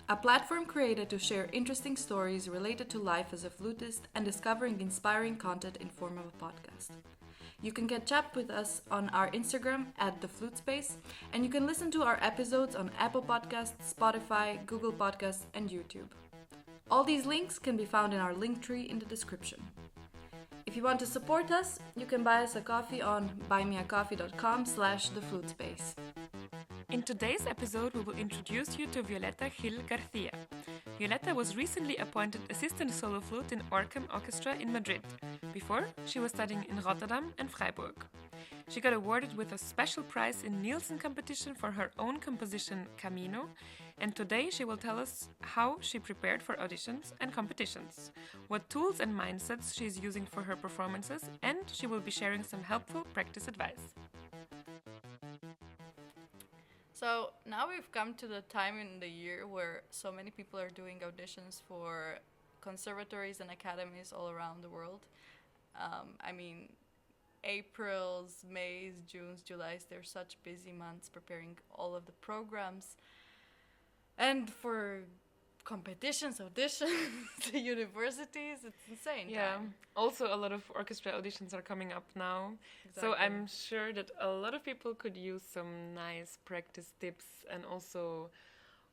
a platform created to share interesting stories related to life as a flutist and discovering inspiring content in form of a podcast. You can catch up with us on our Instagram at theflutespace, and you can listen to our episodes on Apple Podcasts, Spotify, Google Podcasts, and YouTube. All these links can be found in our link tree in the description. If you want to support us, you can buy us a coffee on buymeacoffee.com/theflutespace. In today's episode, we will introduce you to Violeta Gil García. Violeta was recently appointed assistant solo flute in Orcam Orchestra in Madrid. Before, she was studying in Rotterdam and Freiburg. She got awarded with a special prize in Nielsen competition for her own composition Camino, and today she will tell us how she prepared for auditions and competitions, what tools and mindsets she is using for her performances, and she will be sharing some helpful practice advice. So now we've come to the time in the year where so many people are doing auditions for conservatories and academies all around the world. Aprils, Mays, Junes, Julys, they're such busy months preparing all of the programs. And for competitions, auditions, universities, it's insane. Yeah, time. also a lot of orchestra auditions are coming up now. Exactly. So I'm sure that a lot of people could use some nice practice tips and also,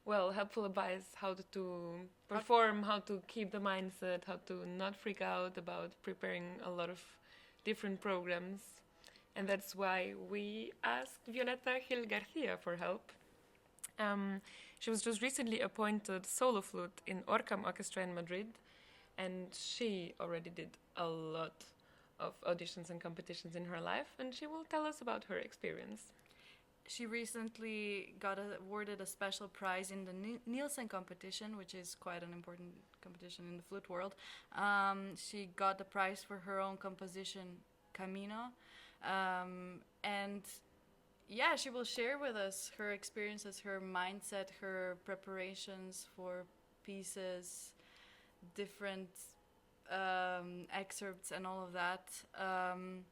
helpful advice how to perform, how to keep the mindset, how to not freak out about preparing a lot of different programs. And that's why we asked Violeta Gil García for help. She was just recently appointed solo flute in Orcam Orchestra in Madrid, and she already did a lot of auditions and competitions in her life, and she will tell us about her experience. She recently got awarded a special prize in the Nielsen competition, which is quite an important competition in the flute world. She got the prize for her own composition, Camino. She will share with us her experiences, her mindset, her preparations for pieces, different excerpts and all of that. And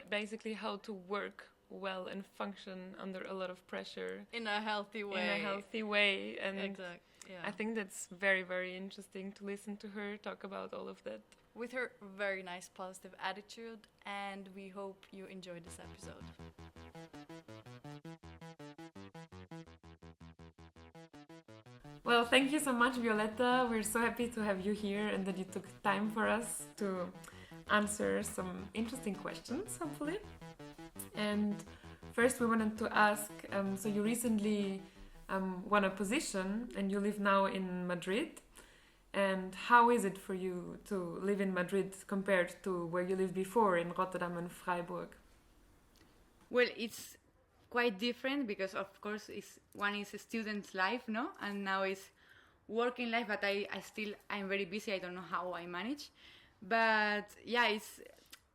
basically how to work well and function under a lot of pressure in a healthy way. And exactly. Yeah. I think that's very, very interesting to listen to her talk about all of that. With her very nice positive attitude, and we hope you enjoy this episode. Well, thank you so much, Violeta. We're so happy to have you here and that you took time for us to answer some interesting questions, hopefully. And first we wanted to ask, so you recently won a position and you live now in Madrid. And how is it for you to live in Madrid compared to where you lived before in Rotterdam and Freiburg? Well, it's quite different because, of course, one is a student's life, no? And now it's working life, but I'm very busy. I don't know how I manage. But yeah,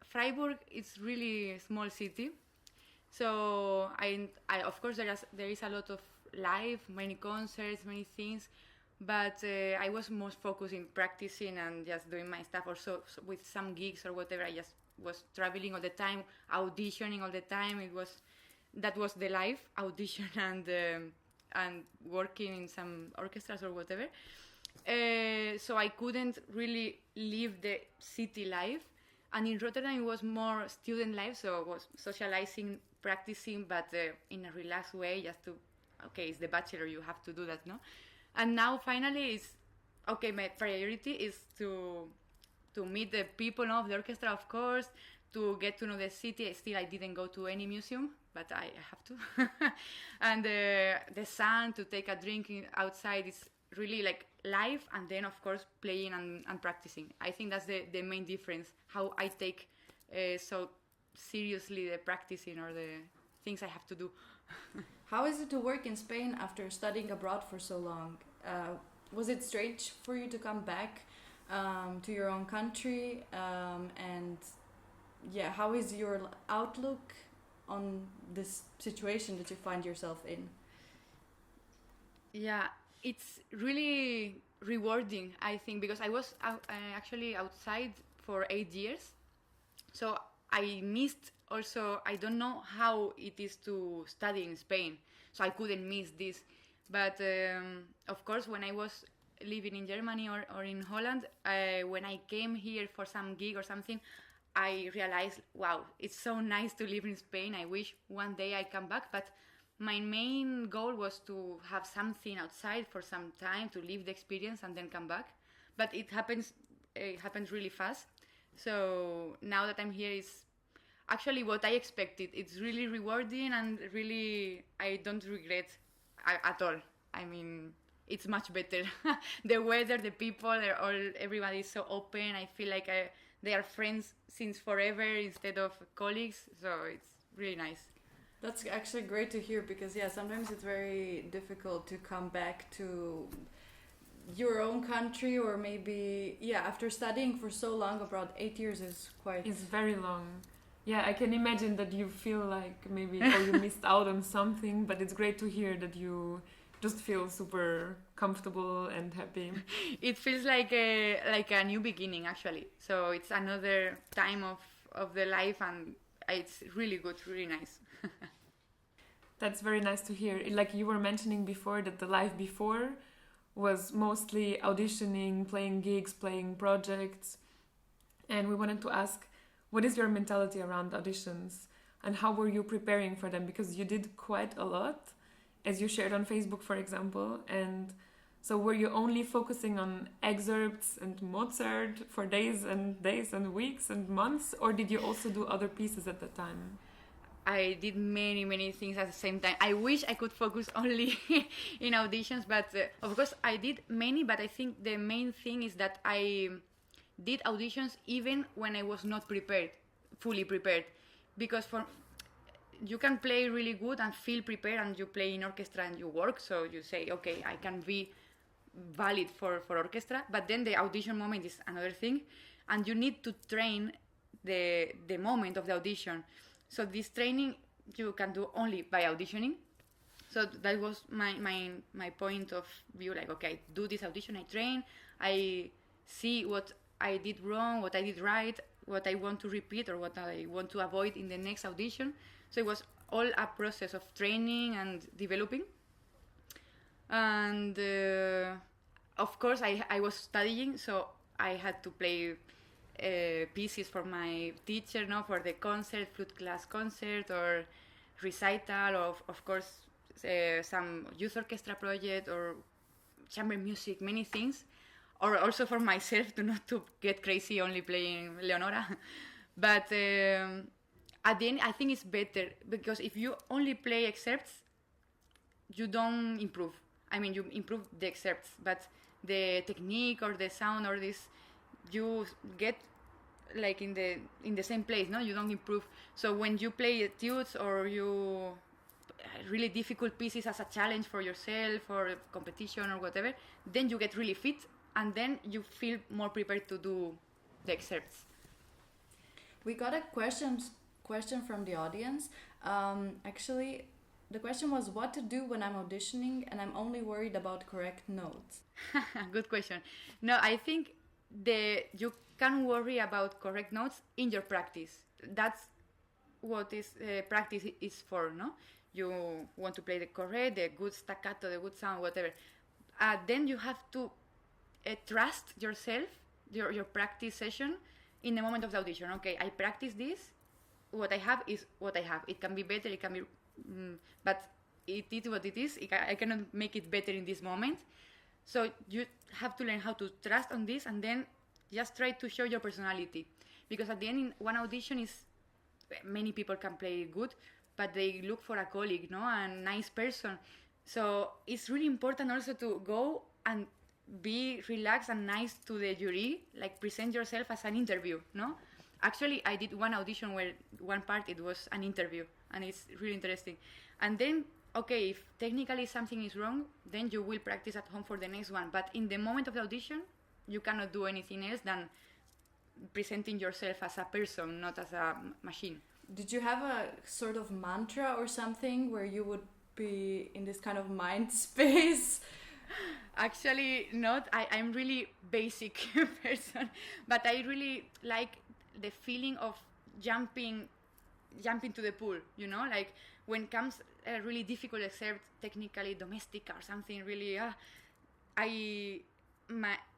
Freiburg is really a small city. So I of course, there is a lot of life, many concerts, many things. But I was most focused in practicing and just doing my stuff. Also with some gigs or whatever, I just was traveling all the time, auditioning all the time. That was the life, audition and working in some orchestras or whatever. So I couldn't really live the city life. And in Rotterdam it was more student life, so it was socializing, practicing, but in a relaxed way, it's the bachelor, you have to do that, no? And now finally my priority is to meet the people of the orchestra, of course, to get to know the city. Still, I didn't go to any museum, but I have to. And the sun, to take a drink outside is really like live, and then of course playing and practicing. I think that's the main difference, how I take so seriously the practicing or the things I have to do. How is it to work in Spain after studying abroad for so long? Was it strange for you to come back to your own country? How is your outlook on this situation that you find yourself in? Yeah, it's really rewarding, I think, because I was actually outside for 8 years. So I missed also, I don't know how it is to study in Spain. So I couldn't miss this. But of course, when I was living in Germany or in Holland, when I came here for some gig or something, I realized, wow, it's so nice to live in Spain. I wish one day I come back. But my main goal was to have something outside for some time to live the experience and then come back. But it happens really fast. So now that I'm here, it's actually what I expected. It's really rewarding and really I don't regret at all. I mean, it's much better. The weather, the people, everybody is so open. I feel like they are friends since forever instead of colleagues. So it's really nice. That's actually great to hear because, yeah, sometimes it's very difficult to come back to your own country, or maybe, yeah, after studying for so long abroad, 8 years is quite... It's very long. Yeah, I can imagine that you feel like maybe you missed out on something, but it's great to hear that you just feel super comfortable and happy. It feels like a new beginning, actually. So it's another time of the life, and it's really good, really nice. That's very nice to hear. Like you were mentioning before, that the life before was mostly auditioning, playing gigs, playing projects. And we wanted to ask, what is your mentality around auditions? And how were you preparing for them? Because you did quite a lot, as you shared on Facebook, for example. And so were you only focusing on excerpts and Mozart for days and days and weeks and months? Or did you also do other pieces at the time? I did many things at the same time. I wish I could focus only in auditions, but of course I did many, but I think the main thing is that I did auditions even when I was not prepared, fully prepared. Because you can play really good and feel prepared, and you play in orchestra and you work, so you say, okay, I can be valid for orchestra, but then the audition moment is another thing, and you need to train the moment of the audition. So this training you can do only by auditioning. So that was my point of view, like, okay, I do this audition, I train, I see what I did wrong, what I did right, what I want to repeat or what I want to avoid in the next audition. So it was all a process of training and developing. And of course I was studying, so I had to play pieces for my teacher, no, for the concert, flute class concert or recital, of course some youth orchestra project or chamber music, many things, or also for myself to not to get crazy only playing Leonora. But at the end I think it's better, because if you only play excerpts you don't improve. I mean, you improve the excerpts, but the technique or the sound or this, you get like in the same place, no? You don't improve. So when you play etudes or you really difficult pieces as a challenge for yourself or a competition or whatever, then you get really fit, and then you feel more prepared to do the excerpts. We got a question from the audience. Actually, the question was what to do when I'm auditioning and I'm only worried about correct notes. Good question. No, I think you can worry about correct notes in your practice. That's what is practice is for, no? You want to play the correct, the good staccato, the good sound, whatever. Then you have to trust yourself, your practice session in the moment of the audition. Okay, I practice this. What I have is what I have. It can be better, it can be... but it is what it is. I cannot make it better in this moment. So you have to learn how to trust on this, and then just try to show your personality. Because at the end, in one audition is many people can play good, but they look for a colleague, no, a nice person. So it's really important also to go and be relaxed and nice to the jury, like present yourself as an interview, no? Actually, I did one audition where one part it was an interview, and it's really interesting. And then, okay, if technically something is wrong, then you will practice at home for the next one. But in the moment of the audition, you cannot do anything else than presenting yourself as a person, not as a machine. Did you have a sort of mantra or something where you would be in this kind of mind space? Actually, not. I'm really basic person, but I really like the feeling of jumping to the pool, you know, like when comes really difficult except technically domestic or something really. I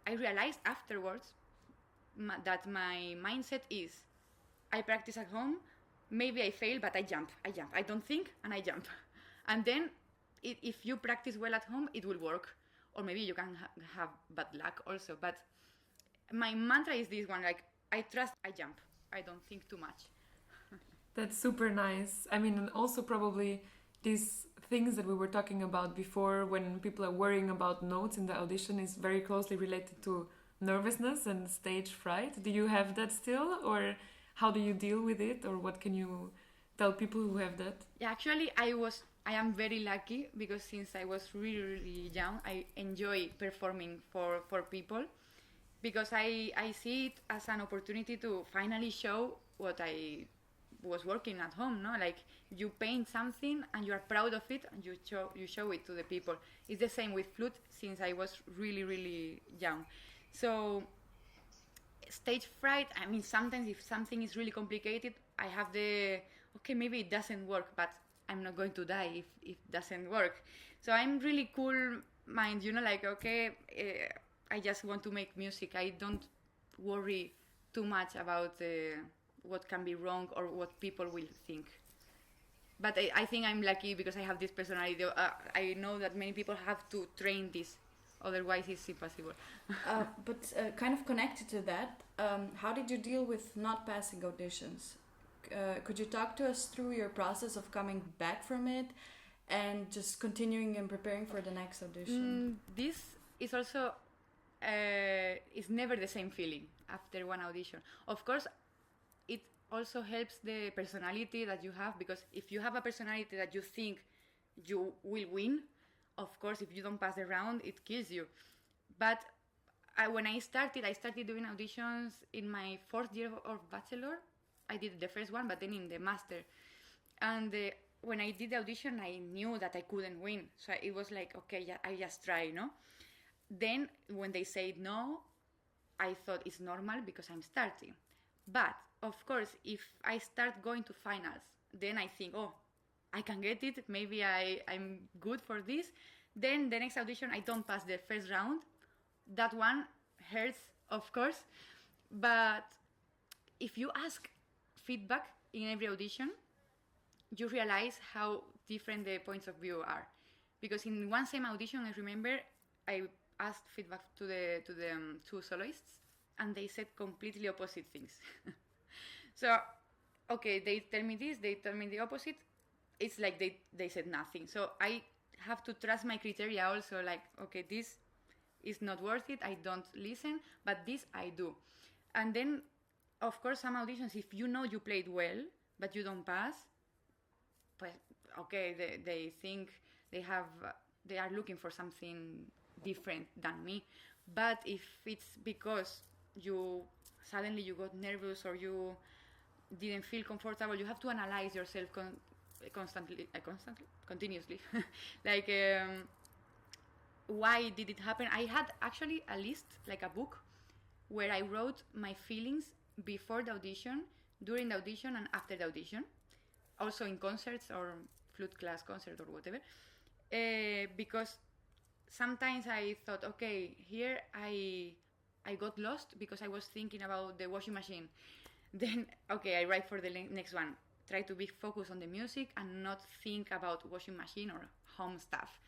realized afterwards that my mindset is I practice at home, maybe I fail, but I jump. I don't think and I jump. And then if you practice well at home, it will work. Or maybe you can have bad luck also. But my mantra is this one, like I trust, I jump. I don't think too much. That's super nice. I mean, and also probably these things that we were talking about before when people are worrying about notes in the audition is very closely related to nervousness and stage fright. Do you have that still, or how do you deal with it, or what can you tell people who have that? Yeah, actually, I am very lucky because since I was really, really young, I enjoy performing for people because I see it as an opportunity to finally show what I was working at home, no? Like you paint something and you are proud of it and you show it to the people. It's the same with flute since I was really, really young. So stage fright, I mean, sometimes if something is really complicated, I have okay, maybe it doesn't work, but I'm not going to die if it doesn't work. So I'm really cool mind, like, okay, I just want to make music. I don't worry too much about what can be wrong or what people will think. But I think I'm lucky because I have this personality. I know that many people have to train this, otherwise it's impossible. But kind of connected to that, how did you deal with not passing auditions? Could you talk to us through your process of coming back from it and just continuing and preparing for the next audition? This is also it's never the same feeling after one audition. Of course, it also helps the personality that you have, because if you have a personality that you think you will win, of course, if you don't pass the round, it kills you. But when I started doing auditions in my 4th year of bachelor. I did the first one, but then in the master. And when I did the audition, I knew that I couldn't win. So it was like, okay, yeah, I just try, no? Then when they said no, I thought it's normal because I'm starting. But of course, if I start going to finals, then I think, oh, I can get it. Maybe I'm good for this. Then the next audition, I don't pass the first round. That one hurts, of course. But if you ask feedback in every audition, you realize how different the points of view are. Because in one same audition, I remember I asked feedback to the two soloists, and they said completely opposite things. So, okay, they tell me this, they tell me the opposite. It's like they said nothing. So I have to trust my criteria also, like, okay, this is not worth it, I don't listen, but this I do. And then, of course, some auditions, if you know you played well, but you don't pass, but okay, they think they are looking for something different than me. But if it's because you got nervous or you didn't feel comfortable, you have to analyze yourself continuously. Like, why did it happen? I had actually a list, like a book, where I wrote my feelings before the audition, during the audition, and after the audition. Also in concerts or flute class concert or whatever. Because sometimes I thought, okay, here I got lost because I was thinking about the washing machine. Then, okay, I write for the next one. Try to be focused on the music and not think about washing machine or home stuff.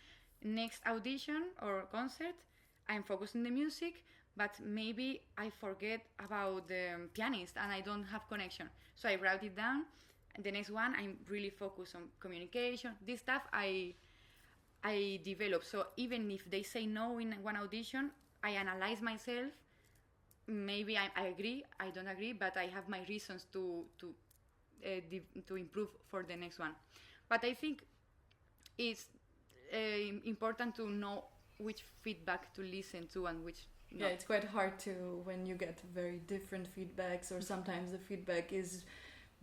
Next audition or concert, I'm focused on the music, but maybe I forget about the pianist and I don't have connection. So I write it down. And the next one, I'm really focused on communication. This stuff I develop. So even if they say no in one audition, I analyze myself. Maybe I agree, I don't agree, but I have my reasons to improve for the next one. But I think it's important to know which feedback to listen to and which not. Yeah, it's quite hard to when you get very different feedbacks, or sometimes the feedback is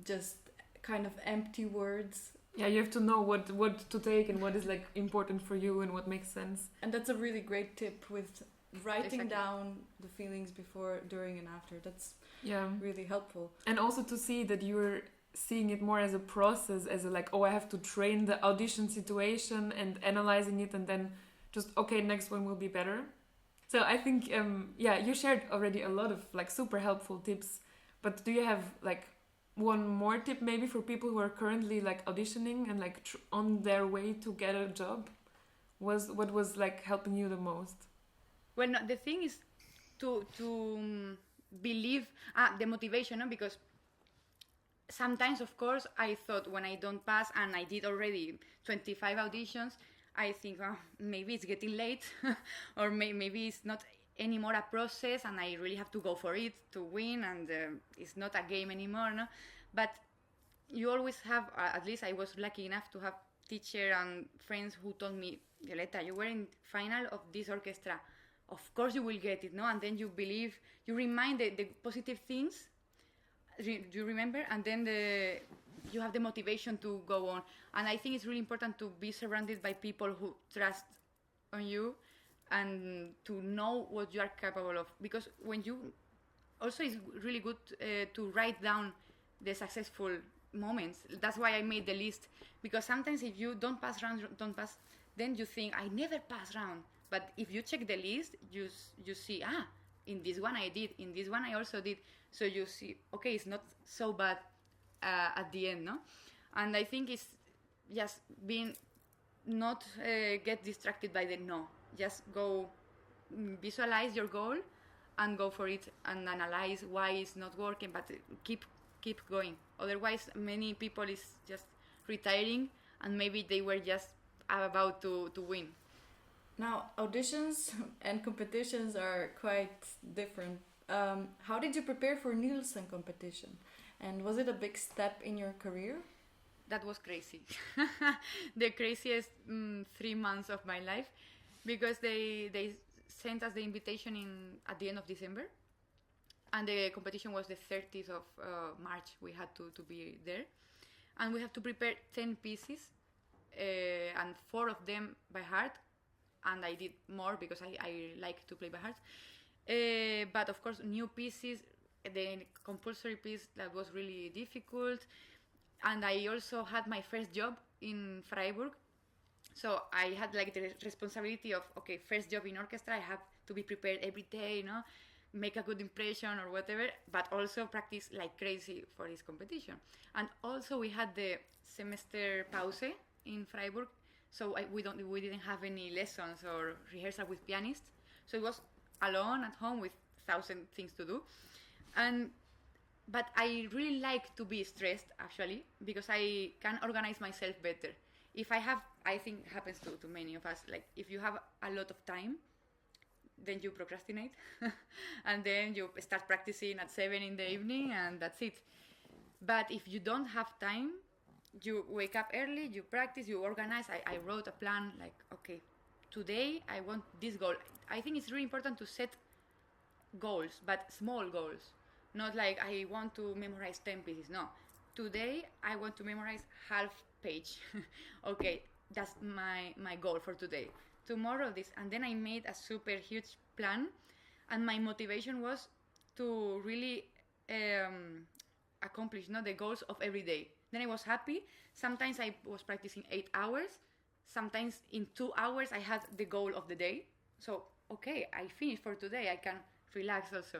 just kind of empty words. Yeah, you have to know what to take and what is like important for you and what makes sense. And that's a really great tip with writing Exactly. down the feelings before, during, and after. That's Yeah, really helpful. and also to see that you're seeing it more as a process, as a like, oh, I have to train the audition situation and analyzing it, and then just, okay, next one will be better. So I think, yeah, you shared already a lot of like super helpful tips, but do you have like one more tip maybe for people who are currently like auditioning and like on their way to get a job? What was like helping you the most? Well, no, the thing is to believe the motivation, no? Because sometimes, of course, I thought when I don't pass, and I did already 25 auditions, I think, oh, maybe it's getting late, or maybe it's not anymore a process, and I really have to go for it to win, and it's not a game anymore, no? But you always have, at least I was lucky enough to have teacher and friends who told me, Violeta, you were in final of this orchestra. Of course you will get it, no? And then you believe, you remind the positive things, do you remember? And then you have the motivation to go on. And I think it's really important to be surrounded by people who trust on you and to know what you are capable of. Because when you, also it's really good to write down the successful moments. That's why I made the list. Because sometimes if you don't pass round, then you think, I never pass round. But if you check the list, you see, in this one I did, in this one I also did. So you see, okay, it's not so bad at the end, no? And I think it's just being, not get distracted by the no. Just go visualize your goal and go for it and analyze why it's not working, but keep going. Otherwise, many people is just retiring and maybe they were just about to win. Now, auditions and competitions are quite different. How did you prepare for Nielsen competition? And was it a big step in your career? That was crazy. The craziest 3 months of my life, because they sent us the invitation at the end of December, and the competition was the 30th of March. We had to be there, and we have to prepare 10 pieces, and 4 of them by heart, and I did more because I like to play by heart. But of course, new pieces, the compulsory piece, that was really difficult. And I also had my first job in Freiburg. So I had like the responsibility of, okay, first job in orchestra, I have to be prepared every day, make a good impression or whatever, but also practice like crazy for this competition. And also we had the semester pause in Freiburg. So we didn't have any lessons or rehearsal with pianists. So it was alone at home with 1,000 things to do. But I really like to be stressed, actually, because I can organize myself better. If I think it happens to many of us, like if you have a lot of time, then you procrastinate. And then you start practicing at 7 in the evening and that's it. But if you don't have time, you wake up early, you practice, you organize. I wrote a plan like, okay, today I want this goal. I think it's really important to set goals, but small goals. Not like I want to memorize 10 pieces. No. Today I want to memorize half page. Okay, that's my goal for today. Tomorrow this. And then I made a super huge plan. And my motivation was to really accomplish the goals of every day. Then I was happy. Sometimes I was practicing 8 hours. Sometimes in 2 hours I had the goal of the day. So, okay, I finished for today. I can relax also.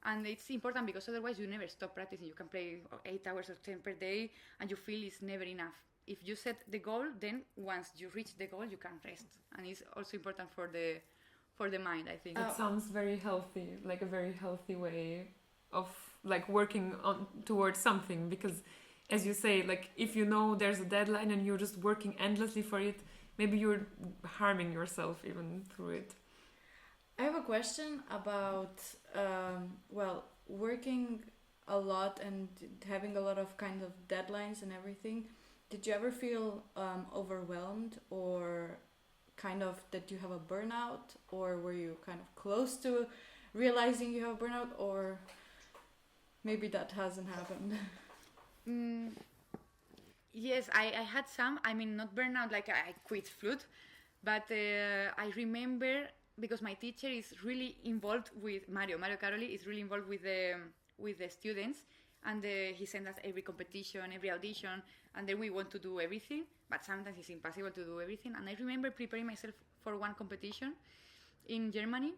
And it's important because otherwise you never stop practicing. You can play 8 hours or 10 per day and you feel it's never enough. If you set the goal, then once you reach the goal, you can rest. And it's also important for the mind, I think. It sounds very healthy, like a very healthy way of like working on towards something, because as you say, like if you know there's a deadline and you're just working endlessly for it, maybe you're harming yourself even through it. I have a question about, working a lot and having a lot of kind of deadlines and everything. Did you ever feel overwhelmed or kind of that you have a burnout, or were you kind of close to realizing you have a burnout, or maybe that hasn't happened? Yes, I had some. I mean, not burnout like I quit flute, but I remember because my teacher is really involved with Mario Caroli is really involved with the students, and he sent us every competition, every audition, and then we want to do everything, but sometimes it's impossible to do everything. And I remember preparing myself for one competition in Germany.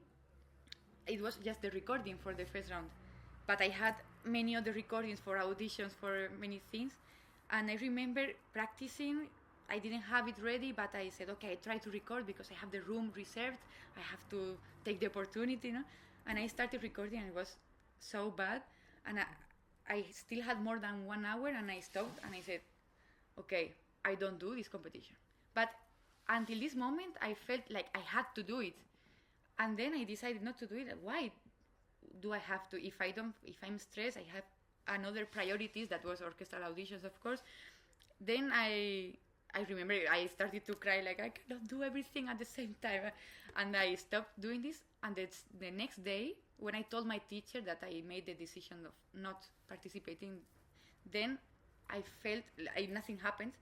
It was just the recording for the first round, but I had many other recordings for auditions for many things, and I remember practicing. I didn't have it ready, but I said, okay, I try to record because I have the room reserved. I have to take the opportunity, And I started recording, and it was so bad, and I still had more than 1 hour, and I stopped, and I said, okay, I don't do this competition. But until this moment, I felt like I had to do it, and then I decided not to do it. Why do I have to? If I'm stressed, I have another priorities. That was orchestral auditions, of course. Then I remember I started to cry, like I cannot do everything at the same time, and I stopped doing this. And it's the next day when I told my teacher that I made the decision of not participating, then I felt like nothing happened.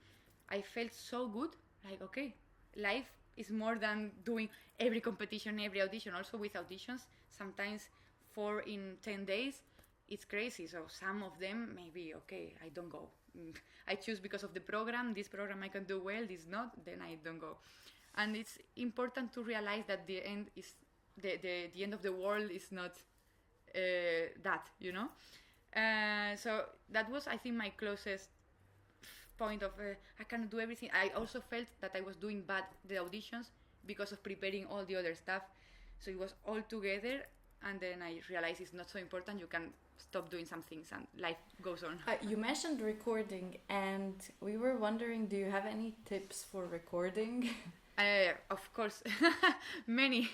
I felt so good, like okay, life is more than doing every competition, every audition. Also with auditions, sometimes 4 in 10 days, it's crazy. So some of them maybe, okay, I don't go. I choose because of the program. This program I can do well, this not, then I don't go. And it's important to realize that the end is the end of the world is not that, So that was, I think, my closest point of I cannot do everything. I also felt that I was doing bad the auditions because of preparing all the other stuff. So it was all together, and then I realized it's not so important. You can stop doing some things and life goes on. You mentioned recording, and we were wondering, do you have any tips for recording? Of course, many.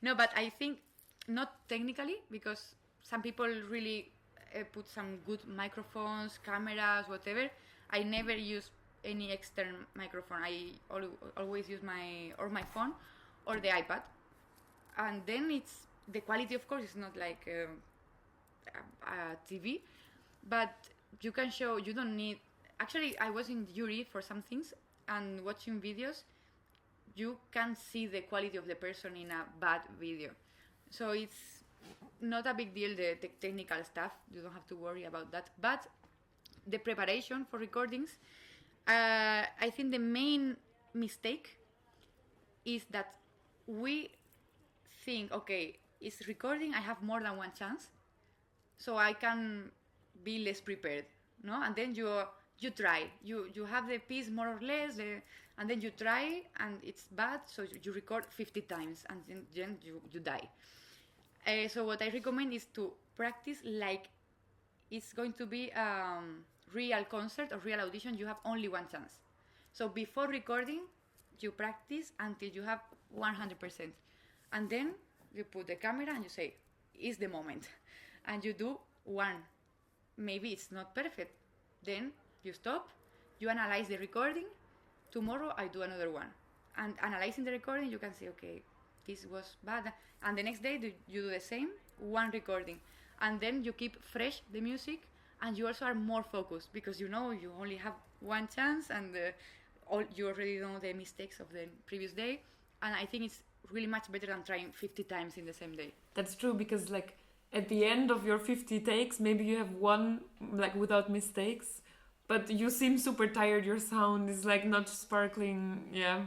No, but I think not technically, because some people really put some good microphones, cameras, whatever. I never use any external microphone. I always use my phone or the iPad. And then it's the quality, of course, is not like a TV, but you can show. You don't need. Actually, I was in jury for some things, and watching videos, you can see the quality of the person in a bad video. So it's not a big deal, the technical stuff. You don't have to worry about that. But the preparation for recordings, I think the main mistake is that we think, okay, it's recording, I have more than one chance, so I can be less prepared, no? And then you try, you have the piece more or less, and then you try, and it's bad, so you record 50 times, and then you die. So what I recommend is to practice like it's going to be a real concert or real audition. You have only one chance. So before recording, you practice until you have 100%. And then you put the camera and you say, it's the moment. And you do one. Maybe it's not perfect. Then you stop, you analyze the recording. Tomorrow I do another one. And analyzing the recording, you can say, okay, this was bad. And the next day you do the same, one recording. And then you keep fresh the music, and you also are more focused because you know you only have one chance, and you already know the mistakes of the previous day. And I think it's really much better than trying 50 times in the same day. That's true, because like at the end of your 50 takes, maybe you have one like without mistakes, but you seem super tired. Your sound is like not sparkling. Yeah.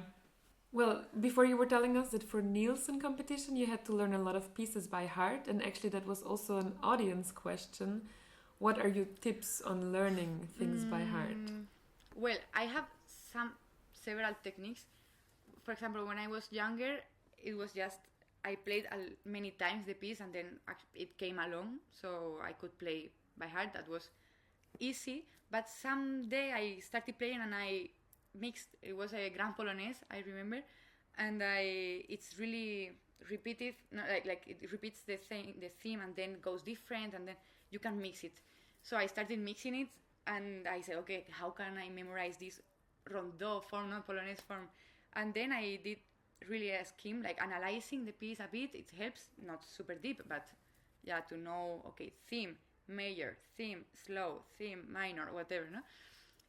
Well, before you were telling us that for Nielsen competition you had to learn a lot of pieces by heart, and actually that was also an audience question. What are your tips on learning things by heart? Well, I have several techniques. For example, when I was younger, it was just I played many times the piece, and then it came along, so I could play by heart. That was easy. But someday I started playing and I mixed. It was a Grand Polonaise, I remember, and it's really repetitive. No, like it repeats the theme and then goes different, and then you can mix it. So I started mixing it, and I said, okay, how can I memorize this rondeau form, not Polonaise form? And then I did really a scheme, like analyzing the piece a bit. It helps, not super deep, but yeah, to know, okay, theme, major, theme, slow, theme, minor, whatever, no?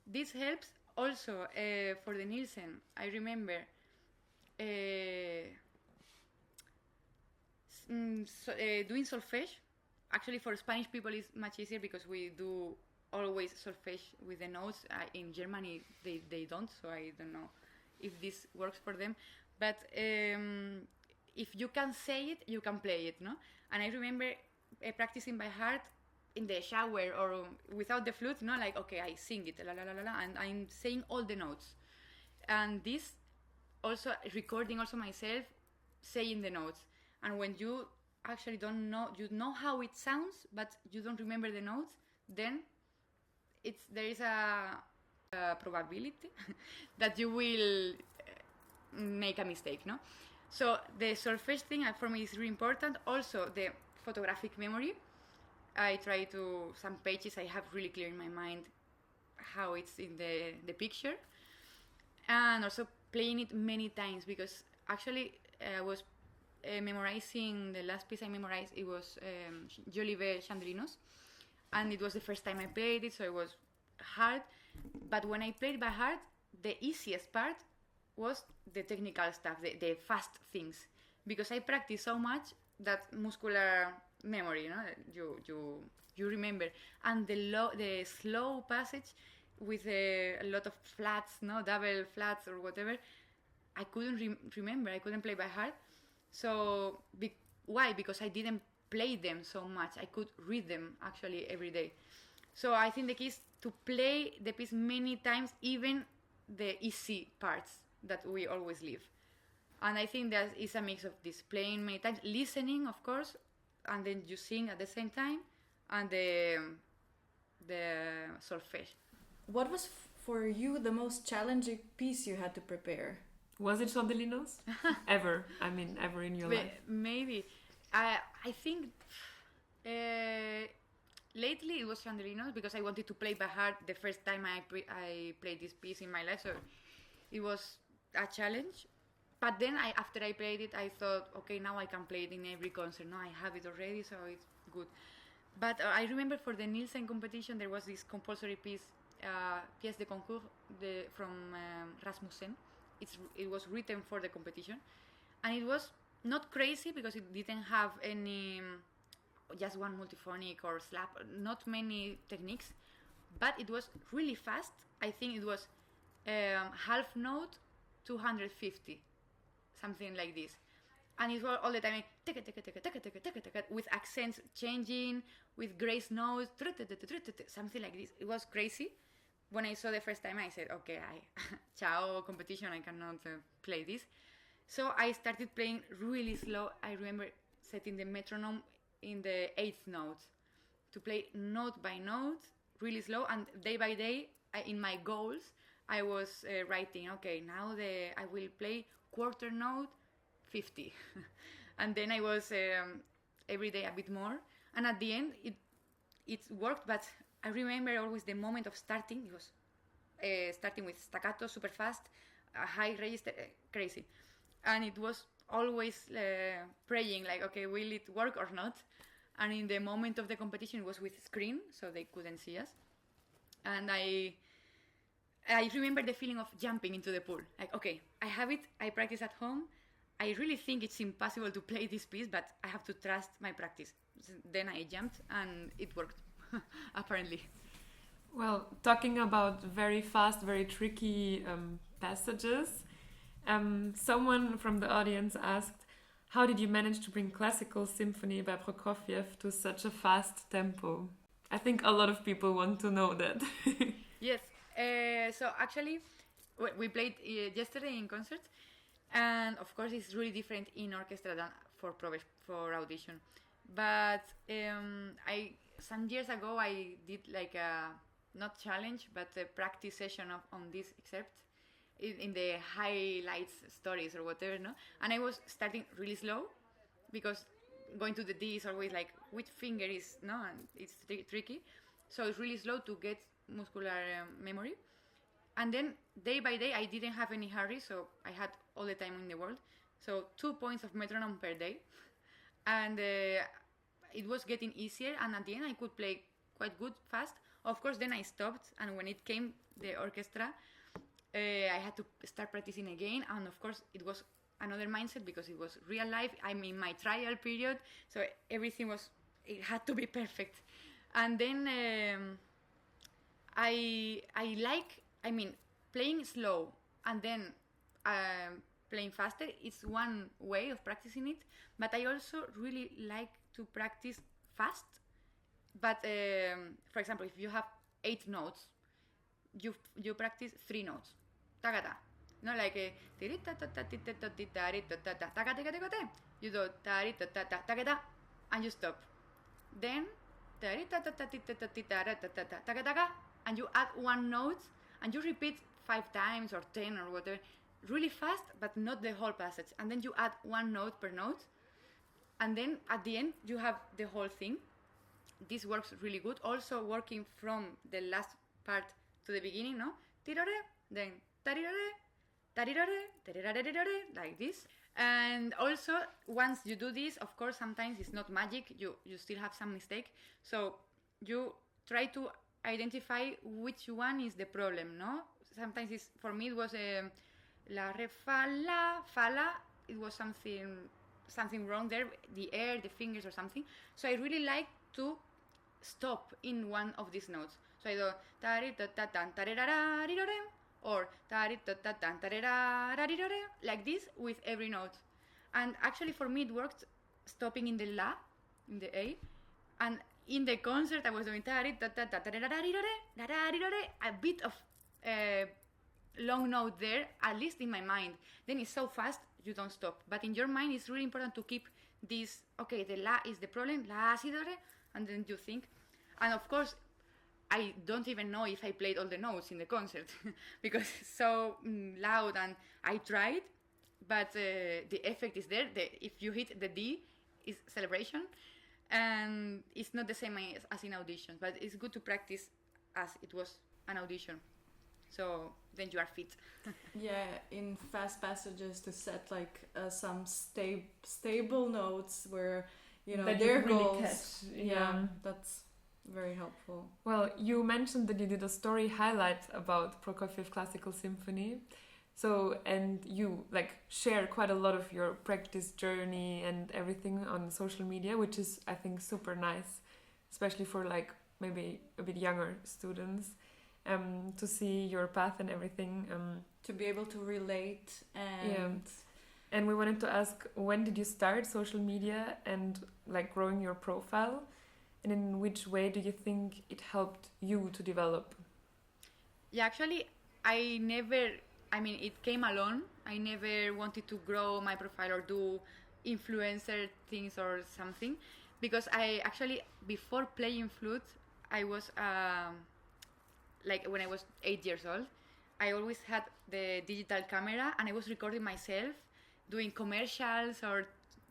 This helps also for the Nielsen. I remember doing solfege actually for Spanish people it's much easier because we do always solfege with the notes. In Germany they don't, so I don't know if this works for them. But if you can say it, you can play it, no? And I remember practicing by heart in the shower or without the flute, no? Like, okay, I sing it, la la la la la, and I'm saying all the notes. And this also recording also myself saying the notes. And when you actually don't know, you know how it sounds, but you don't remember the notes, then there is a probability that you will make a mistake, no? So the solfege thing for me is really important. Also the photographic memory. I try to, some pages I have really clear in my mind how it's in the picture. And also playing it many times, because actually I was memorizing, the last piece I memorized, it was Jolivet Chandrinos. And it was the first time I played it, so it was hard. But when I played by heart, the easiest part was the technical stuff, the fast things. Because I practiced so much that muscular memory, you know, you remember. And the slow passage with a lot of flats, no, double flats or whatever, I couldn't remember. I couldn't play by heart. So why? Because I didn't play them so much. I could read them actually every day. So I think the key is to play the piece many times, even the easy parts that we always leave. And I think that is a mix of this, playing many times, listening, of course, and then you sing at the same time, and the solfege. What was for you the most challenging piece you had to prepare? Was it Chandelinos? Ever? I mean, ever in your life? Maybe. I think lately it was Chandelinos, because I wanted to play by heart the first time I played this piece in my life, so it was a challenge. But then after I played it, I thought, okay, now I can play it in every concert. No, I have it already, so it's good. But I remember for the Nielsen competition, there was this compulsory piece, pièce de concours from Rasmussen. It was written for the competition. And it was not crazy because it didn't have any, just one multiphonic or slap, not many techniques. But it was really fast. I think it was half note, 250. Something like this. And it was all the time with accents changing, with grace notes, something like this. It was crazy. When I saw the first time, I said, okay, ciao competition, I cannot play this. So I started playing really slow. I remember setting the metronome in the 8th note to play note by note, really slow. And day by day, in my goals, I was writing, okay, now I will play quarter note 50. And then I was every day a bit more. And at the end, it worked, but I remember always the moment of starting. It was starting with staccato, super fast, a high register, crazy. And it was always praying, like, okay, will it work or not? And in the moment of the competition, it was with screen, so they couldn't see us. And I remember the feeling of jumping into the pool. Like, okay, I have it, I practice at home. I really think it's impossible to play this piece, but I have to trust my practice. Then I jumped and it worked, apparently. Well, talking about very fast, very tricky passages, someone from the audience asked, how did you manage to bring classical symphony by Prokofiev to such a fast tempo? I think a lot of people want to know that. Yes. So actually, we played yesterday in concert, and of course it's really different in orchestra than for audition. But some years ago I did like a, not challenge, but a practice session on this excerpt in the highlights stories or whatever, no? And I was starting really slow, because going to the D is always like which finger is, no, and it's tricky. So it's really slow to get muscular memory. And then day by day I didn't have any hurry, so I had all the time in the world. So 2 points of metronome per day. And it was getting easier, and at the end I could play quite good, fast. Of course, then I stopped, and when it came the orchestra, I had to start practicing again. And of course it was another mindset, because it was real life. I'm in my trial period, so everything was it had to be perfect. And then I mean, playing slow and then playing faster is one way of practicing it, but I also really like to practice fast. But for example, if you have 8 notes, you practice 3 notes. Tagata. No, like you do tagata and you stop. Then and you add 1 note and you repeat 5 times or 10 or whatever, really fast, but not the whole passage. And then you add 1 note per note, and then at the end you have the whole thing. This works really good. Also working from the last part to the beginning, no? Tirore, then tarirore, tarirore, like this. And also, once you do this, of course, sometimes it's not magic. You still have some mistake. So you try to identify which one is the problem, no? Sometimes for me it was la, re, fa, la. It was something wrong there, the air, the fingers or something. So I really like to stop in one of these notes. So I do tari-ta-ta-tan, tarerararirore, or tari-ta-ta-tan, tarerararirore, like this with every note. And actually for me it worked stopping in the la, in the A. And in the concert I was doing tari-ta-ta-ta, tarerararirore, a bit of long note there, at least in my mind. Then it's so fast, you don't stop. But in your mind, it's really important to keep this, okay, the la is the problem, la, si, do, re, and then you think. And of course, I don't even know if I played all the notes in the concert because it's so loud, and I tried, but the effect is there. If you hit the D, it's celebration, and it's not the same as in auditions, but it's good to practice as it was an audition. So then you are fit. Yeah, in fast passages to set like some stable notes where, you know, that their you really goals. catch. Yeah, that's very helpful. Well, you mentioned that you did a story highlight about Prokofiev Classical Symphony. So, and you like share quite a lot of your practice journey and everything on social media, which is, I think, super nice, especially for like maybe a bit younger students. To see your path and everything. To be able to relate and... Yeah. And we wanted to ask, when did you start social media and like growing your profile? And in which way do you think it helped you to develop? Yeah, actually, it came alone. I never wanted to grow my profile or do influencer things or something. Because I actually, before playing flute, I was... like when I was 8 years old, I always had the digital camera and I was recording myself doing commercials or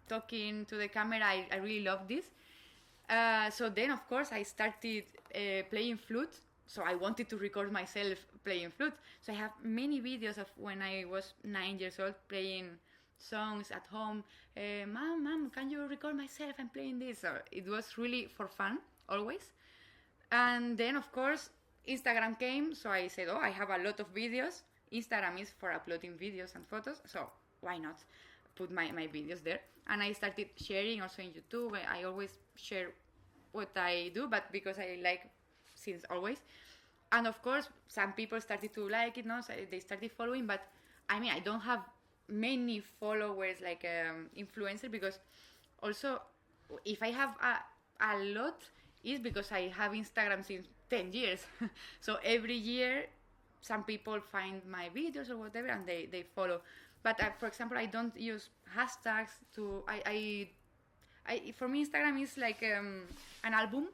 talking to the camera. I really loved this. So then, of course, I started playing flute. So I wanted to record myself playing flute. So I have many videos of when I was 9 years old playing songs at home. Mom, can you record myself? I'm playing this. So it was really for fun, always. And then, of course, Instagram came, so I said, I have a lot of videos. Instagram is for uploading videos and photos, so why not put my videos there? And I started sharing also in YouTube. I always share what I do, but because I like since always. And of course, some people started to like it, no? So they started following, but I mean, I don't have many followers like influencer, because also, if I have a lot, is because I have Instagram since 10 years. So every year some people find my videos or whatever and they follow. But for example, I don't use hashtags to... for me, Instagram is like an album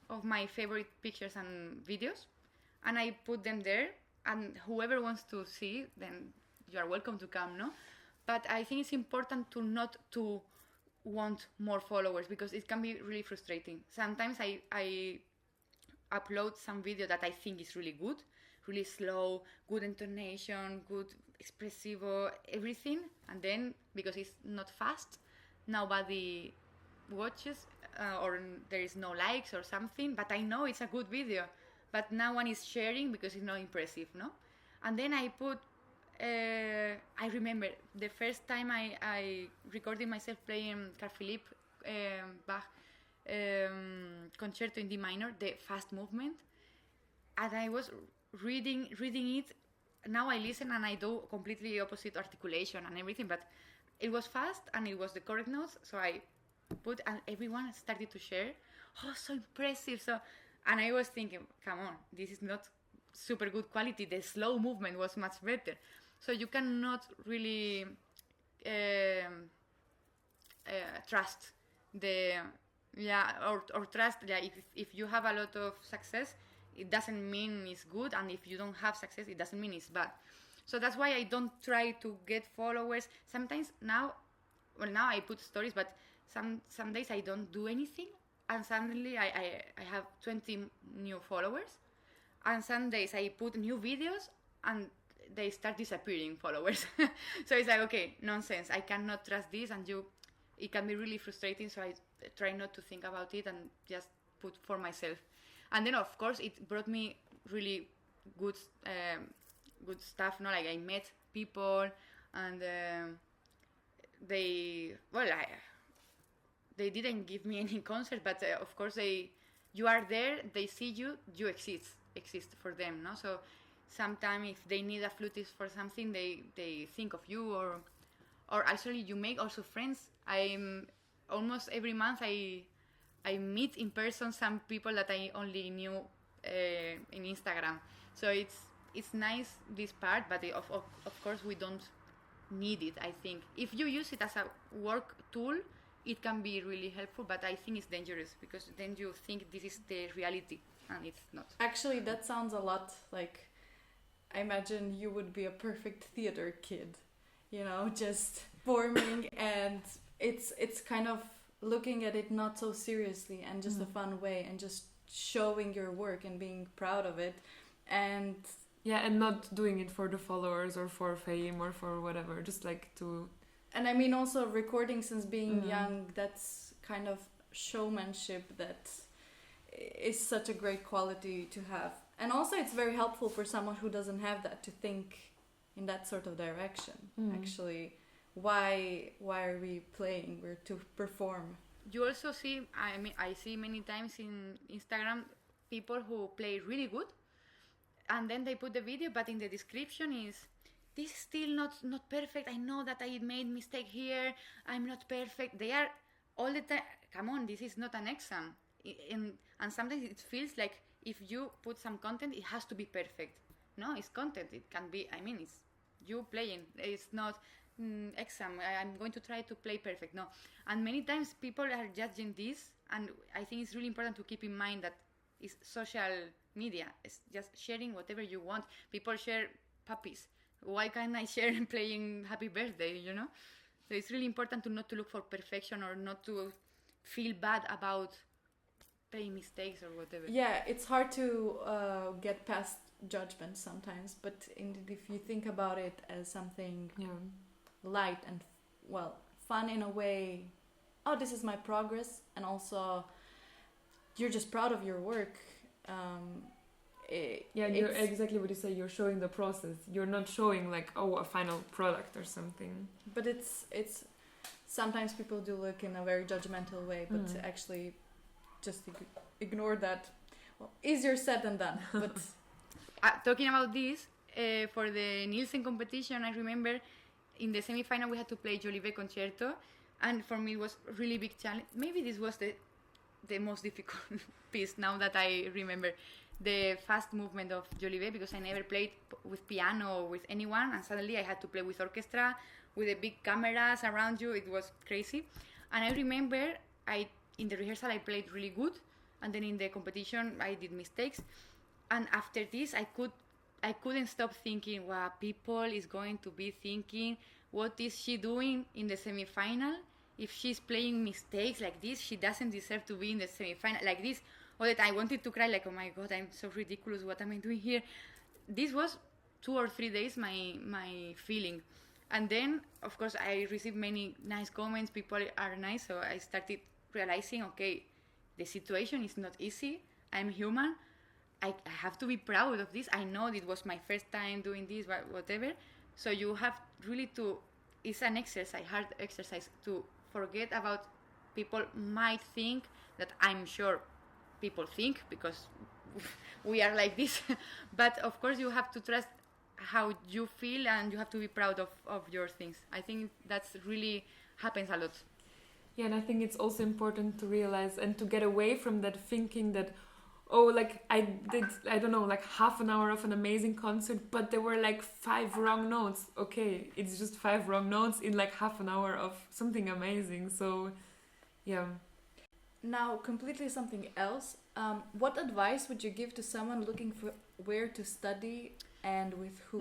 of my favorite pictures and videos, and I put them there, and whoever wants to see, then you are welcome to come, no? But I think it's important to not to want more followers, because it can be really frustrating. Sometimes I upload some video that I think is really good, really slow, good intonation, good expressivo, everything, and then because it's not fast, nobody watches or there is no likes or something, but I know it's a good video, but no one is sharing because it's not impressive, no? And then I put I remember the first time I recorded myself playing Carl Philipp Bach concerto in D minor, the fast movement, and I was reading it. Now I listen and I do completely opposite articulation and everything, but it was fast and it was the correct notes, so I put, and everyone started to share. Oh, so impressive! So, and I was thinking, come on, this is not super good quality. The slow movement was much better. So you cannot really trust the or trust that if you have a lot of success, it doesn't mean it's good, and if you don't have success, it doesn't mean it's bad. So that's why I don't try to get followers. Sometimes now I put stories, but some days I don't do anything, and suddenly I have 20 new followers, and some days I put new videos and they start disappearing followers. So it's like, okay, nonsense, I cannot trust this, and it can be really frustrating, so I try not to think about it and just put for myself. And then of course it brought me really good stuff, like I met people, and they didn't give me any concert, but of course you are there, they see you exist for them, no? So sometimes if they need a flutist for something, they think of you, or actually you make also friends. I'm almost every month I meet in person some people that I only knew in Instagram. So it's nice, this part, but of course we don't need it. I think if you use it as a work tool, it can be really helpful, but I think it's dangerous because then you think this is the reality, and it's not. Actually, that sounds a lot like, I imagine you would be a perfect theater kid, just forming, and it's kind of looking at it not so seriously and just a fun way, and just showing your work and being proud of it, and not doing it for the followers or for fame or for whatever, just like to. And I mean, also recording since being young, that's kind of showmanship that is such a great quality to have. And also it's very helpful for someone who doesn't have that to think in that sort of direction. Actually, why are we playing? We're to perform. You also see, I see many times in Instagram people who play really good, and then they put the video, but in the description is, this is still not perfect. I know that I made mistake here. I'm not perfect. They are all the time. Come on, this is not an exam. And sometimes it feels like if you put some content, it has to be perfect. No, it's content. It can be. It's you playing. It's not exam. I'm going to try to play perfect. No, and many times people are judging this, and I think it's really important to keep in mind that it's social media. It's just sharing whatever you want. People share puppies. Why can't I share playing Happy Birthday, So it's really important not to look for perfection, or not to feel bad about playing mistakes or whatever. Yeah, it's hard to get past judgment sometimes, but if you think about it as something light and, fun in a way, this is my progress, and also you're just proud of your work. You're exactly what you say. You're showing the process. You're not showing like, a final product or something. But it's sometimes people do look in a very judgmental way, but actually just ignore that. Well, easier said than done. But talking about this, for the Nielsen competition, I remember in the semi-final we had to play Jolivet concerto, and for me it was a really big challenge. Maybe this was the most difficult piece now that I remember. The fast movement of Jolivet, because I never played with piano or with anyone, and suddenly I had to play with orchestra, with the big cameras around you. It was crazy. And I remember in the rehearsal I played really good, and then in the competition I did mistakes. And after this I couldn't stop thinking, wow, people is going to be thinking, what is she doing in the semi-final? If she's playing mistakes like this, she doesn't deserve to be in the semi-final like this. All the time I wanted to cry, like, oh my God, I'm so ridiculous. What am I doing here? This was 2 or 3 days my feeling. And then, of course, I received many nice comments. People are nice. So I started realizing, okay, the situation is not easy. I'm human. I have to be proud of this. I know it was my first time doing this, whatever. So you have really it's an exercise, hard exercise, to forget about people might think that I'm sure people think, because we are like this. But of course you have to trust how you feel, and you have to be proud of your things. I think that's really happens a lot. Yeah, and I think it's also important to realize and to get away from that thinking that, oh, like I did, I don't know, like half an hour of an amazing concert, but there were like 5 wrong notes. Okay, it's just 5 wrong notes in like half an hour of something amazing. So, yeah. Now, completely something else. What advice would you give to someone looking for where to study and with who?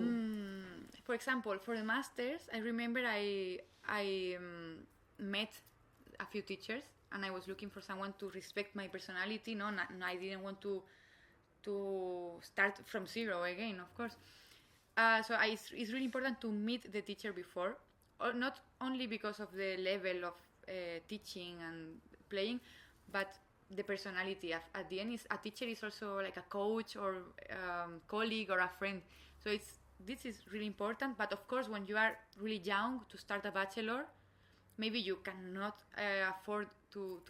For example, for the masters, I remember I met a few teachers, and I was looking for someone to respect my personality. No, and I didn't want to start from zero again, of course. It's really important to meet the teacher before, or not only because of the level of teaching and playing, but the personality. At the end, a teacher is also like a coach or colleague or a friend. So this is really important. But of course, when you are really young to start a bachelor, maybe you cannot afford to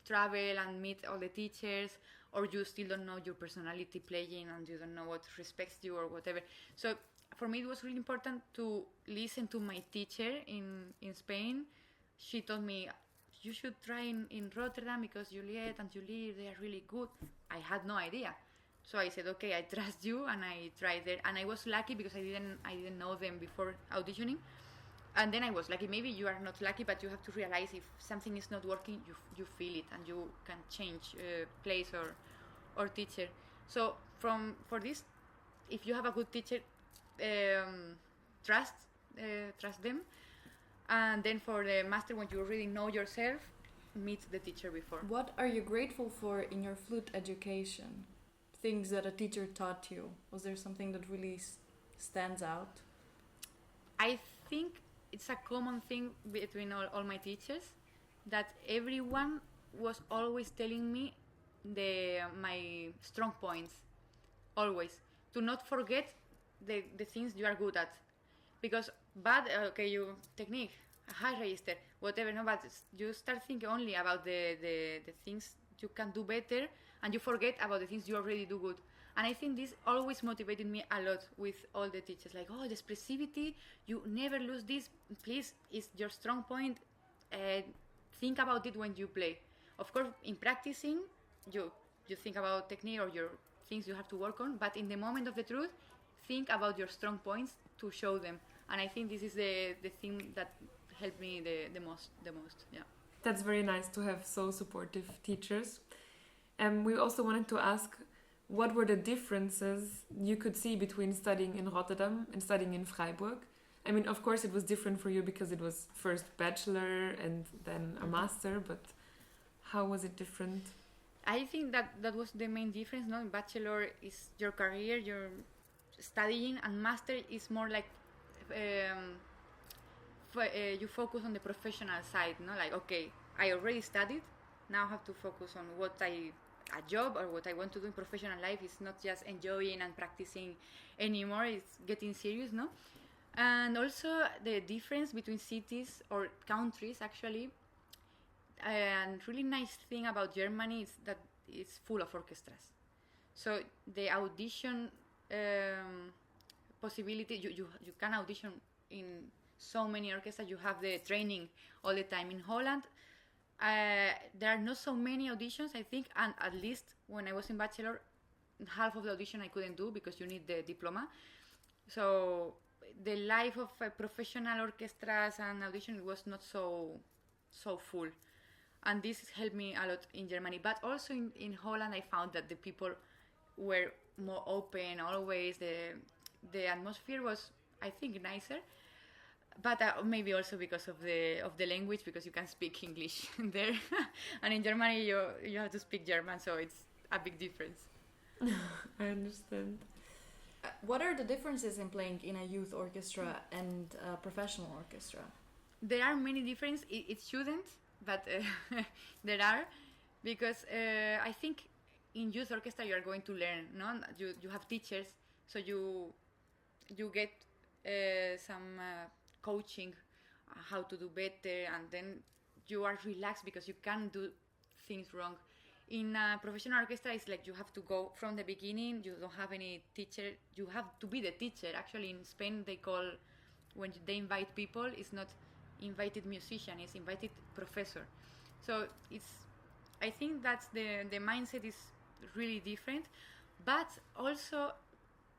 travel and meet all the teachers, or you still don't know your personality playing, and you don't know what respects you or whatever. So for me, it was really important to listen to my teacher in Spain. She told me, you should try in Rotterdam, because Juliet and Julie, they are really good. I had no idea. So I said, okay, I trust you, and I tried there. And I was lucky because I didn't know them before auditioning. And then I was lucky. Maybe you are not lucky, but you have to realize if something is not working, you feel it, and you can change place or teacher. So for this, if you have a good teacher, trust them. And then for the master, when you really know yourself, meet the teacher before. What are you grateful for in your flute education? Things that a teacher taught you. Was there something that really stands out? I think it's a common thing between all my teachers, that everyone was always telling me my strong points. Always. To not forget the things you are good at. Because you technique, a high register, whatever, no, but you start thinking only about the things you can do better, and you forget about the things you already do good. And I think this always motivated me a lot with all the teachers, like, oh, the expressivity, you never lose this, please, it's your strong point, think about it when you play. Of course, in practicing, you think about technique or your things you have to work on, but in the moment of the truth, think about your strong points to show them. And I think this is the thing that helped me the most, yeah. That's very nice to have so supportive teachers. And we also wanted to ask, what were the differences you could see between studying in Rotterdam and studying in Freiburg? I mean, of course, it was different for you because it was first bachelor and then a master, but how was it different? I think that was the main difference. No, bachelor is your career, your studying, and master is more like you focus on the professional side. No, like, okay, I already studied, now I have to focus on a job or what I want to do in professional life. Is not just enjoying and practicing anymore, it's getting serious, no? And also the difference between cities or countries, actually. And really nice thing about Germany is that it's full of orchestras. So the audition possibility, you can audition in so many orchestras. You have the training all the time. In Holland, there are not so many auditions, I think, and at least when I was in bachelor, half of the audition I couldn't do because you need the diploma. So the life of professional orchestras and audition was not so full, and this helped me a lot in Germany. But also in Holland, I found that the people were more open. Always the atmosphere was, I think, nicer. But maybe also because of the language, because you can speak English there, and in Germany you have to speak German, so it's a big difference. I understand. What are the differences in playing in a youth orchestra and a professional orchestra? There are many differences. It shouldn't, but there are, because I think in youth orchestra you are going to learn. No, you have teachers, so you get some coaching, how to do better, and then you are relaxed because you can't do things wrong. In a professional orchestra, it's like you have to go from the beginning. You don't have any teacher. You have to be the teacher. Actually, in Spain, they call, when they invite people, it's not invited musician, it's invited professor. So I think that's the mindset is really different. But also,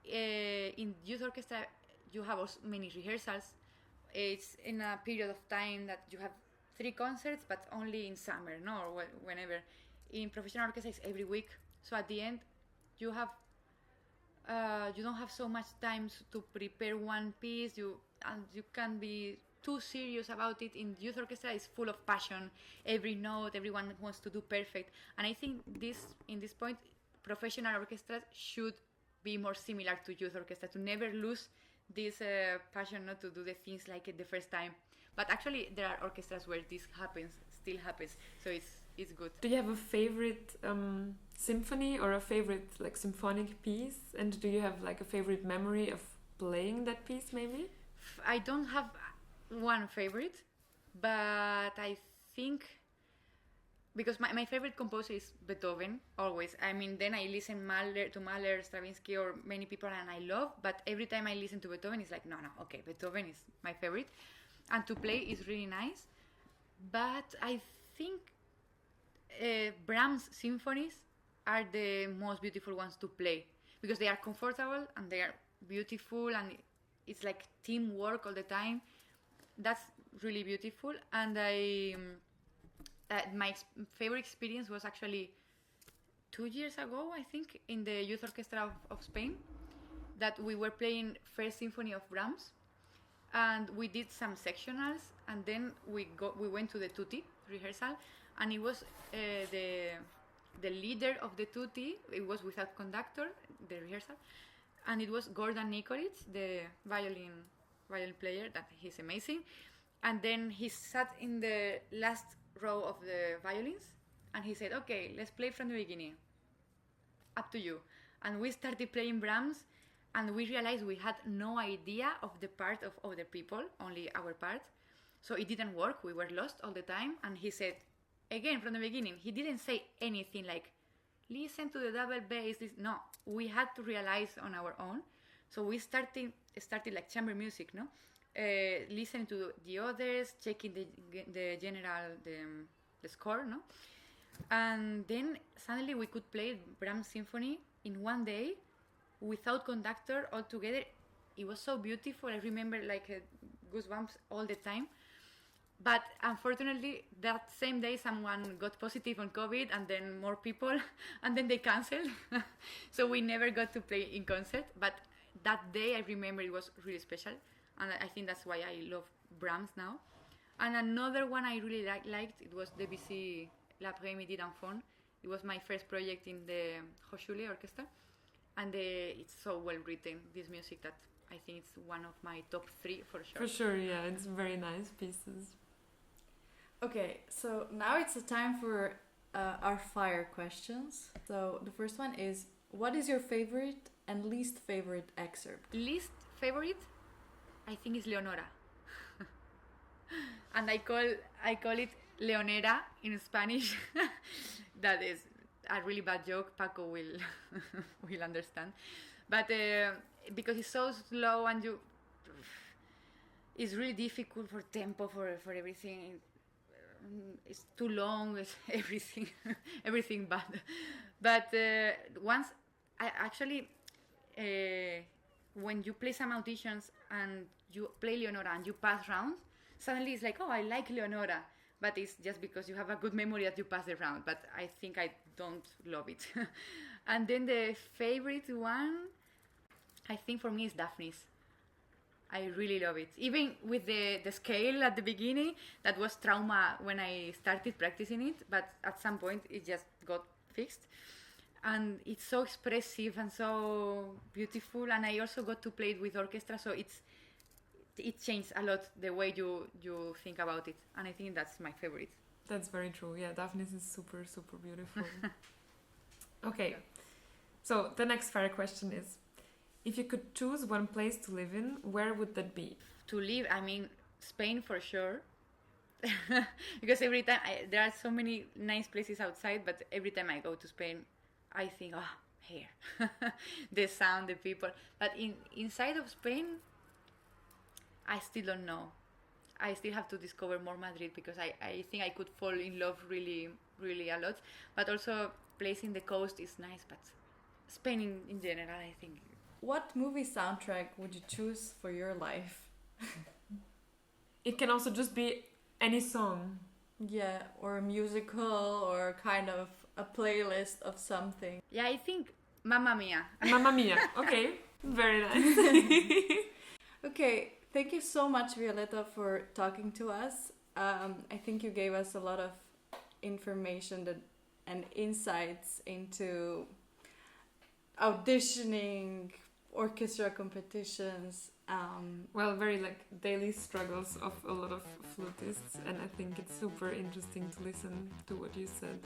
in youth orchestra, you have also many rehearsals. It's in a period of time that you have 3 concerts, but only in summer, no, or whenever. In professional orchestra, it's every week. So at the end, you don't have so much time to prepare one piece. You can be too serious about it. In youth orchestra, it's full of passion. Every note, everyone wants to do perfect. And I think in this point, professional orchestras should be more similar to youth orchestra, to never lose this passion not to do the things like it the first time. But actually, there are orchestras where this still happens. So it's good. Do you have a favorite symphony or a favorite like symphonic piece? And do you have like a favorite memory of playing that piece maybe? I don't have one favorite, but I think because my favorite composer is Beethoven, always. I mean, then I listen to Mahler, Stravinsky, or many people, and I love, but every time I listen to Beethoven, it's like, no, okay, Beethoven is my favorite. And to play is really nice. But I think Brahms' symphonies are the most beautiful ones to play because they are comfortable and they are beautiful, and it's like teamwork all the time. That's really beautiful. And my favorite experience was actually 2 years ago, I think, in the Youth Orchestra of Spain, that we were playing First Symphony of Brahms, and we did some sectionals, and then we went to the tutti rehearsal, and it was the leader of the tutti. It was without conductor, the rehearsal, and it was Gordon Nikolic, the violin player. That he's amazing. And then he sat in the last row of the violins, and he said, "Okay, let's play from the beginning. Up to you." And we started playing Brahms, and we realized we had no idea of the part of other people, only our part. So it didn't work. We were lost all the time. And he said, again from the beginning, he didn't say anything like, listen to the double bass. No, we had to realize on our own. So we started like chamber music, no? Listening to the others, checking the general, the score, no? And then suddenly we could play Brahms Symphony in one day without conductor altogether. It was so beautiful. I remember like goosebumps all the time. But unfortunately, that same day, someone got positive on COVID, and then more people, and then they canceled. So we never got to play in concert. But that day, I remember it was really special, and I think that's why I love Brahms now. And another one I really liked, it was Debussy L'Après-midi d'Enfant. It was my first project in the Hochschule Orchestra, and it's so well written, this music, that I think it's one of my top 3 for sure. For sure, yeah, it's very nice pieces. Okay, so now it's the time for our fire questions. So the first one is, what is your favorite and least favorite excerpt? Least favorite, I think, is Leonora. And I call it Leonera in Spanish. That is a really bad joke. Paco will understand. But because it's so slow and it's really difficult for tempo, for everything. It's too long. It's everything bad. But once I actually, when you play some auditions and you play Leonora and you pass rounds, suddenly it's like, oh, I like Leonora. But it's just because you have a good memory that you pass the round. But I think I don't love it. And then the favorite one, I think for me, is Daphnis. I really love it. Even with the scale at the beginning, that was trauma when I started practicing it. But at some point, it just got fixed. And it's so expressive and so beautiful. And I also got to play it with orchestra, so it changed a lot the way you think about it. And I think that's my favorite. That's very true. Yeah, Daphnis is super, super beautiful. Okay, so the next fire question is, if you could choose one place to live in, where would that be? To live, I mean, Spain for sure. because every time there are so many nice places outside, but every time I go to Spain, I think, oh, here, the sound, the people. But inside of Spain, I still don't know. I still have to discover more Madrid, because I think I could fall in love really, really a lot. But also, place in the coast is nice, but Spain in general, I think. What movie soundtrack would you choose for your life? It can also just be any song. Yeah, or a musical, or kind of a playlist of something. Yeah, I think Mamma Mia. Mamma Mia. Okay, very nice. Okay, thank you so much, Violeta, for talking to us. I think you gave us a lot of information and insights into auditioning, orchestra competitions. Well, very like daily struggles of a lot of flutists, and I think it's super interesting to listen to what you said.